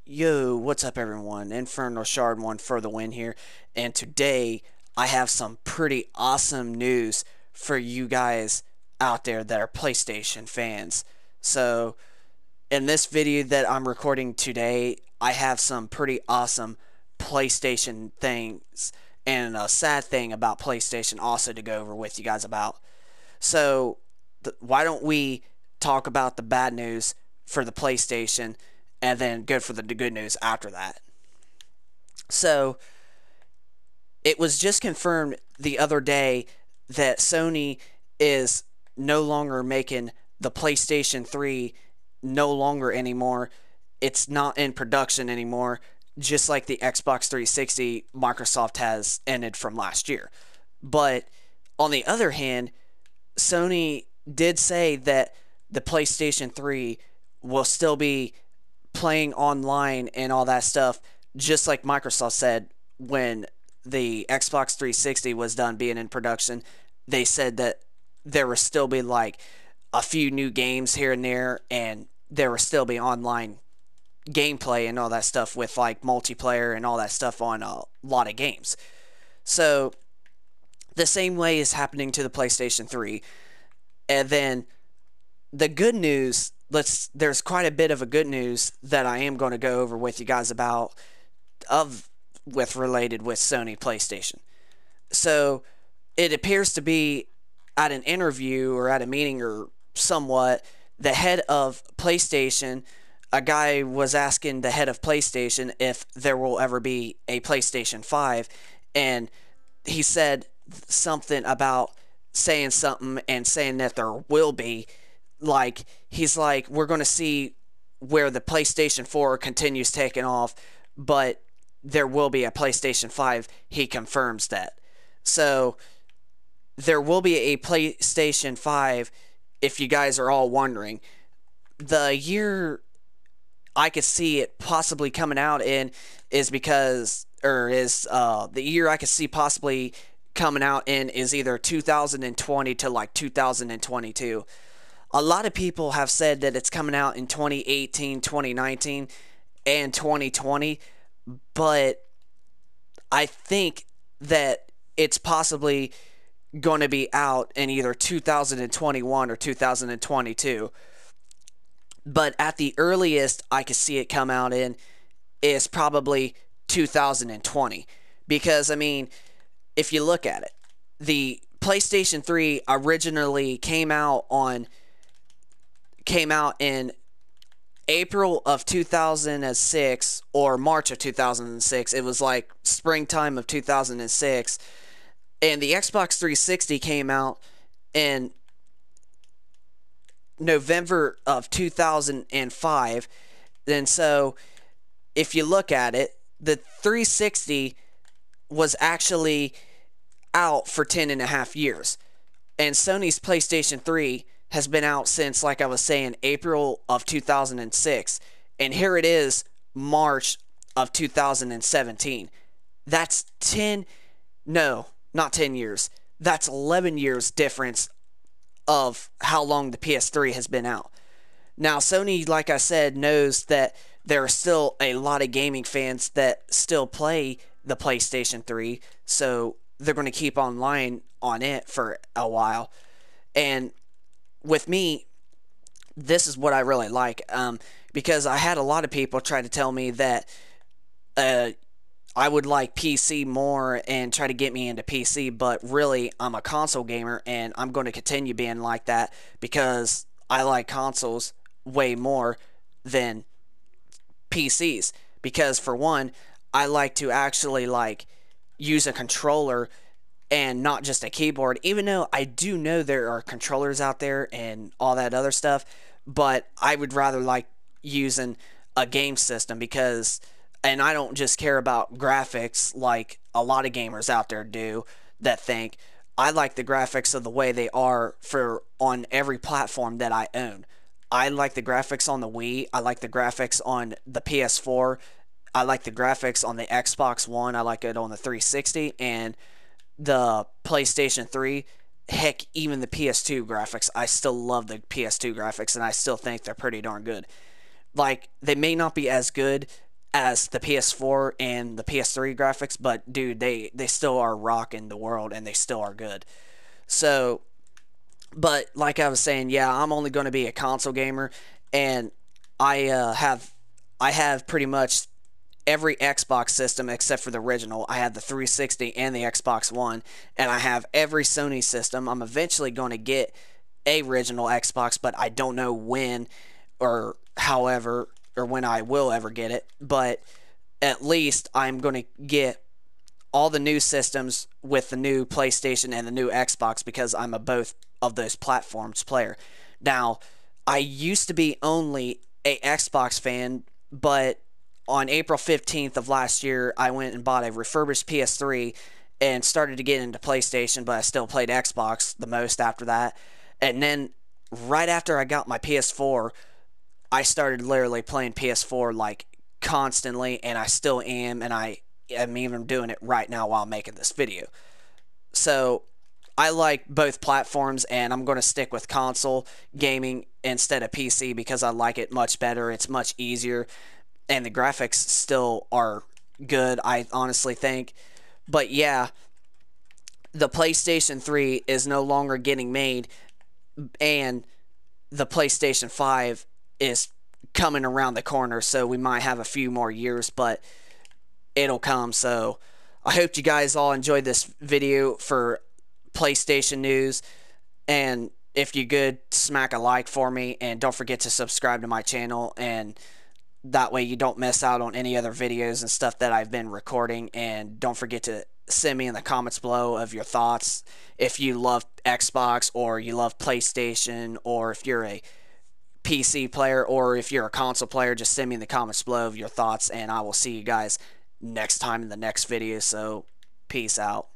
Yo, what's up everyone? Inferno Shard 1 for the win here. And today I have some pretty awesome news for you guys out there that are PlayStation fans. So, in this video that I'm recording today, I have some pretty awesome PlayStation things and a sad thing about PlayStation also to go over with you guys about. So, why don't we talk about the bad news for the PlayStation and then go for the good news after that? So, it was just confirmed the other day that Sony is no longer making the PlayStation 3 no longer anymore. It's not in production anymore, just like the Xbox 360 Microsoft has ended from last year. But on the other hand, Sony did say that the PlayStation 3 will still be playing online and all that stuff, just like Microsoft said when the Xbox 360 was done being in production. They said that there will still be like a few new games here and there, and there will still be online gameplay and all that stuff with like multiplayer and all that stuff on a lot of games. So the same way is happening to the PlayStation 3. And then the good news, there's quite a bit of a good news that I am going to go over with you guys about related with Sony PlayStation. So it appears to be at an interview or at a meeting or somewhat, the head of PlayStation, a guy was asking the head of PlayStation if there will ever be a PlayStation 5, and he said something about saying something and saying that there will be. Like, he's like, we're going to see where the PlayStation 4 continues taking off, but there will be a PlayStation 5. He confirms that. So there will be a PlayStation 5, if you guys are all wondering. The year I could see it possibly coming out in is the year I could see possibly coming out in is either 2020 to like 2022. A lot of people have said that it's coming out in 2018, 2019, and 2020, but I think that it's possibly going to be out in either 2021 or 2022. But at the earliest I could see it come out in is probably 2020. Because, I mean, if you look at it, the PlayStation 3 originally came out in April of 2006 or March of 2006. It was like springtime of 2006. And the Xbox 360 came out in November of 2005. And so if you look at it, the 360 was actually out for 10 and a half years. And Sony's PlayStation 3 has been out since, like I was saying, April of 2006. And here it is, March of 2017. That's 10, no, not 10 years. That's 11 years difference of how long the PS3 has been out. Now, Sony, like I said, knows that there are still a lot of gaming fans that still play the PlayStation 3, so they're going to keep online on it for a while. And with me, this is what I really like, because I had a lot of people try to tell me that I would like PC more and try to get me into PC, but really I'm a console gamer and I'm going to continue being like that because I like consoles way more than PCs. Because for one, I like to actually like use a controller and not just a keyboard, even though I do know there are controllers out there and all that other stuff, but I would rather like using a game system because, and I don't just care about graphics like a lot of gamers out there do that think. I like the graphics of the way they are for on every platform that I own. I like the graphics on the Wii. I like the graphics on the PS4. I like the graphics on the Xbox One. I like it on the 360 and the PlayStation 3. Heck, even the PS2 graphics. I still love the PS2 graphics, and I still think they're pretty darn good. Like, they may not be as good as the PS4 and the PS3 graphics, but dude, they still are rocking the world and they still are good. So, but like I was saying, yeah, I'm only going to be a console gamer, and I have pretty much every Xbox system except for the original. I have the 360 and the Xbox One, and I have every Sony system. I'm eventually going to get a original Xbox, but I don't know when or however or when I will ever get it. But at least I'm going to get all the new systems with the new PlayStation and the new Xbox because I'm a both of those platforms player. Now, I used to be only a Xbox fan, but on April 15th of last year, I went and bought a refurbished PS3 and started to get into PlayStation, but I still played Xbox the most after that. And then right after I got my PS4, I started literally playing PS4 like constantly, and I still am, and I am even doing it right now while I'm making this video. So I like both platforms, and I'm going to stick with console gaming instead of PC because I like it much better. It's much easier, and the graphics still are good, I honestly think. But yeah, the PlayStation 3 is no longer getting made, and the PlayStation 5 is coming around the corner, so we might have a few more years, but it'll come. So I hope you guys all enjoyed this video for PlayStation news, and if you could, smack a like for me, and don't forget to subscribe to my channel, and that way you don't miss out on any other videos and stuff that I've been recording. And don't forget to send me in the comments below of your thoughts if you love Xbox or you love PlayStation, or if you're a PC player or if you're a console player. Just send me in the comments below of your thoughts, and I will see you guys next time in the next video. So peace out.